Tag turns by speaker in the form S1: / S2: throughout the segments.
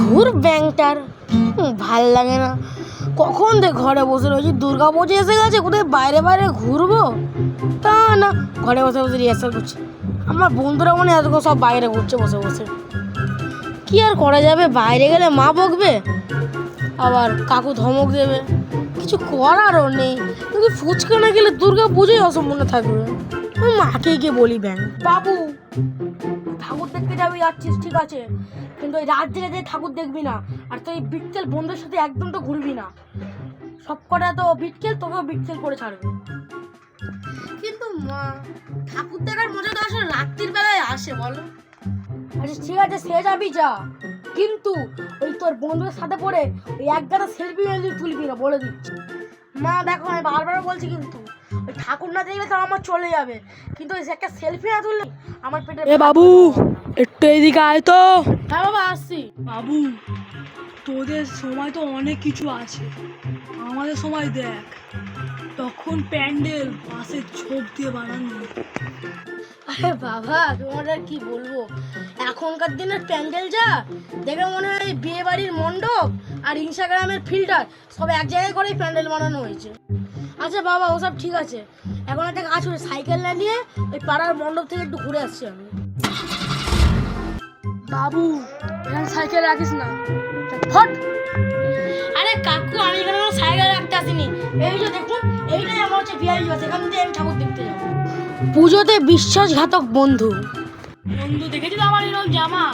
S1: ধুর ব্যাংটার ভাল লাগে না। কখন দেখ ঘরে বসে রয়েছি, দুর্গা পুজো এসে গেছে, কোথায় বাইরে বাইরে ঘুরবো তা না, ঘরে বসে বসে রিহার্সাল করছি। আমার বন্ধুরা মনে এত সব বাইরে ঘুরছে বসে বসে। কি আর করা যাবে, বাইরে গেলে মা বকবে, আবার কাকু ধমক দেবে, কিছু করারও নেই। কিন্তু ফুচকা না গেলে দুর্গা পুজোই অসম্পূর্ণ থাকবে। আমি মাকে গিয়ে বলি ব্যাং, বাবু ঠাকুর দেখতে যাচ্ছিস ঠিক আছে, কিন্তু ওই রাত জেগে যে ঠাকুর দেখবি না, আর তুই বিটকেল বন্ধুর সাথে একদম তো ঘুরবি না। সব কটা তো বিটকেল, তোকেও বিটকেল করে ছাড়বে। কিন্তু মা, ঠাকুর দেখার মজা তো আসলে রাত্রির বেলায় আসে বলো। আচ্ছা ঠিক আছে, সে যাবি যা, কিন্তু ওই তোর বন্ধুদের সাথে পড়ে ওই এক গাদা সেলফি তুলবি না বলে দিচ্ছি। মা দেখো, আমি বারবার বলছি, কিন্তু ওই ঠাকুর না দেখলে তো আমার চলে যাবে, কিন্তু ওই একটা সেলফি না তুললে আমার পেটে। এ বাবু একটু এদিকে আয় তো। হ্যাঁ বাবা আসছি।
S2: বাবু, তোদের সময় তো অনেক কিছু আছে, আমাদের সময় দেখ, তখন প্যান্ডেল বাঁশের ঝোপ দিয়ে বানানো।
S1: আরে বাবা, তোমার আর কি বলবো, এখনকার দিনের প্যান্ডেল যা দেখে মনে হয় বিয়ে বাড়ির মণ্ডপ আর ইনস্টাগ্রামের ফিল্টার সব এক জায়গায় করেই প্যান্ডেল বানানো হয়েছে। আচ্ছা বাবা, ওসব ঠিক আছে, এখন একটা কাজ করে সাইকেল না নিয়ে ওই পাড়ার মণ্ডপ থেকে একটু ঘুরে আসছি আমি।
S2: বাবু, এখানে সাইকেল রাখিস না,
S1: হট। আরে কাকু, আমি এখানে কোনো সাইকেল রাখতে আসিনি, এই যে দেখুন, এইটাই আমার হচ্ছে ভিআইপি বাস, এখান থেকে আমি ঠাকুর দেখতে যাবো। পুজোতে বিশ্বাসঘাতক বন্ধু।
S2: বন্ধু দেখেছিস আমার এরকম জামা,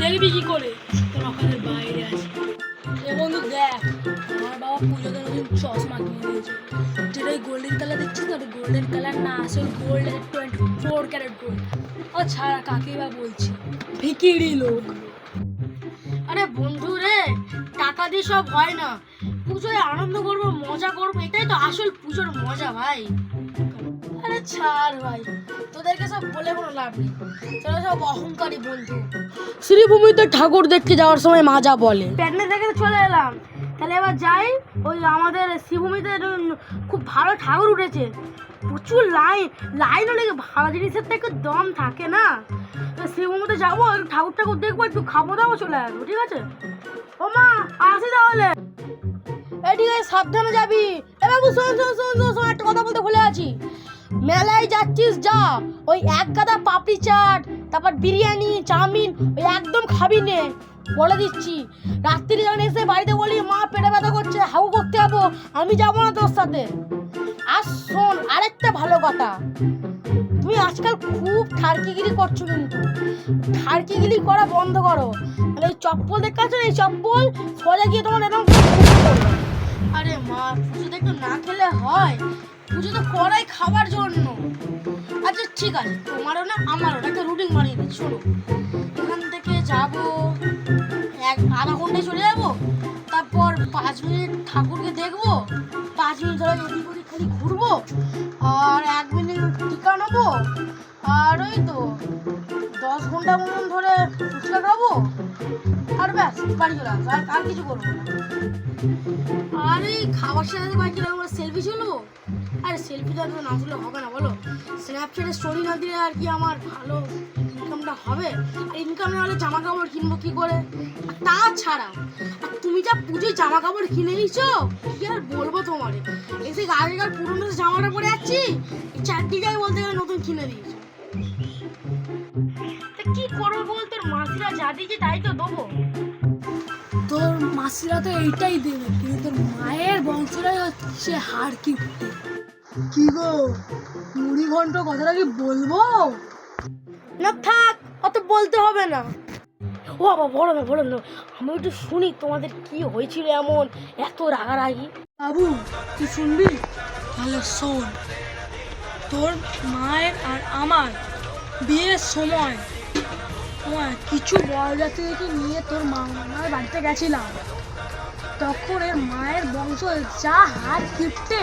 S2: দেখবি কি করে, তোর ওখানে বাইরে আছে। এ বন্ধু দেখ, আমার বাবা পুজোতে নতুন চশমা কিনে দিয়েছে, যেটা ওই গোল্ডেন কালার দেখছিস না, গোল্ডেন কালার না, আসলে গোল্ড 24 ক্যারেট গোল্ড। ও ছাড়া কাকে বা বলছি, ভিকিরি লোক।
S1: আরে বন্ধু রে, টাকা দিয়ে সব হয় না, পুজোয় আনন্দ করবো, মজা করবো, এটাই তো আসল পুজোর মজা ভাই। আরে ছাড় ভাই, তোদেরকে সব বলে কোনো লাভ নেই, তোরা সব অহংকারী বন্ধু। শ্রীভূমিতে ঠাকুর দেখতে যাওয়ার সময় মাজা বলে, প্যান্ডেল থেকে চলে এলাম, তাহলে এবার যাই। ওই আমাদের শ্রীভূমিতে খুব ভালো ঠাকুর উঠেছে, প্রচুর লাইন হলে ভালো জিনিসের তো একটু দম থাকে না। শ্রীভূমিতে যাবো, ঠাকুর দেখবো, একটু খাবো দাবো, চলে আসবো, ঠিক আছে? ও মা, আসি তাহলে। এদিকে সাবধানে যাবি। এ বাবু শোন শোন শোন শোন শোন, একটা কথা বলতে ভুলে আছি। মেলায় যাচ্ছিস যা, ওই এক গাদা পাপড়ি চাট, তারপর বিরিয়ানি, চাউমিন ওই একদম খাবি নে, বলে দিচ্ছি। রাত্রি যখন এসে বাড়িতে বলি মা পেটে ব্যথা করছে, হাউ করতে যাবো, আমি যাবো না তোর সাথে। আর শোন, আরেকটা ভালো কথা, তুমি আজকাল খুব ঠারকিগিরি করছো, কিন্তু ঠারকিগিরি করা বন্ধ করো। তাহলে এই চপ্পল দেখতে পাচ্ছ, এই চপ্পল সোজা গিয়ে তোমার এরকম। আরে মা, পুজো একটু না খেলে হয়, পুজো তো করাই খাবার জন্য। আচ্ছা ঠিক আছে, তোমারও না আমারও একটা রুটিন বানিয়ে দিচ্ছি, শোনো। এখান থেকে যাবো, আধা ঘন্টায় চলে যাবো, তারপর 5 মিনিট ঠাকুরকে দেখবো, 5 মিনিট ধরে এদিক ওদিক খালি ঘুরবো, আর 1 মিনিট টিকা নেবো, আর ওই তো 10 ঘন্টা মতন ধরে ফুচকা খাবো, আর ব্যাস বাড়ি চলে আসবো, আর কিছু করবো না। আর এই খাবার সাথে বাড়ি আমরা সেলফি তুলবো। আরে সেলফি তো না তুলে হবে না বলো, স্ন্যাপচ্যাটে স্টোরি না দিলে আর কি আমার ভালো ইনকামটা হবে? আর ইনকাম না হলে জামা কাপড় কিনবো কি করে? আর তাছাড়া আর তুমি যা পুজোয় জামা কাপড় কিনে নিছো, কি আর বলবো তোমারে, এসে আগেকার পুরোনো জামাটা পরে যাচ্ছি, এই চারদিকে বলতে গেলে নতুন কিনে দিয়েছো। কি করবো বল, তোর মাসিরা যা দিয়েছে তাই তো দেবো।
S2: তোর মাসিরা তো এইটাই দেবে, কিন্তু তোর মায়ের বংশটাই হচ্ছে হাড় কিপটে। কি গো, মুড়ি ঘন্ট কথাটা কি বলবো?
S1: না থাক, অত বলতে হবে না। ও বাবা, বলো না বলো না, আমি একটু শুনি তোমাদের কি হয়েছিল এমন এত রাগারাগি।
S2: বাবু, তুই শুনবি? তাহলে শোন। তোর মায়ের আর আমার বিয়ের সময় কিছু বরযাত্রীকে নিয়ে তোর মামার বাড়িতে গেছিলাম, তখন এর মায়ের বংশ যা হাত কিপটে,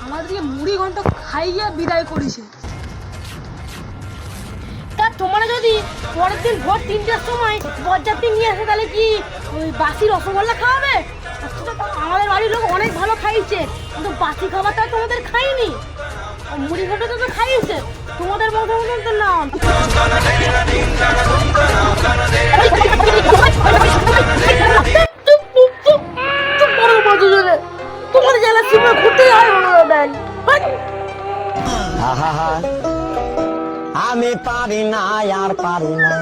S2: আমাদেরকে মুড়ি ঘন্ট খাইয়ে বিদায় করেছে।
S1: তা তোমরা যদি পরের দিন ভোর 3টার সময় বরযাত্রী নিয়ে আসে, তাহলে কি ওই বাসি রসগোল্লা খাওয়াবে? আমাদের বাড়ির লোক অনেক ভালো খাইছে, কিন্তু বাসি খাবারটা তোমাদের খাইনি, মুড়ি ঘন্ট তো খাইছে, তোমাদের মতো না।
S3: আহা আমি পারি না আর পারি না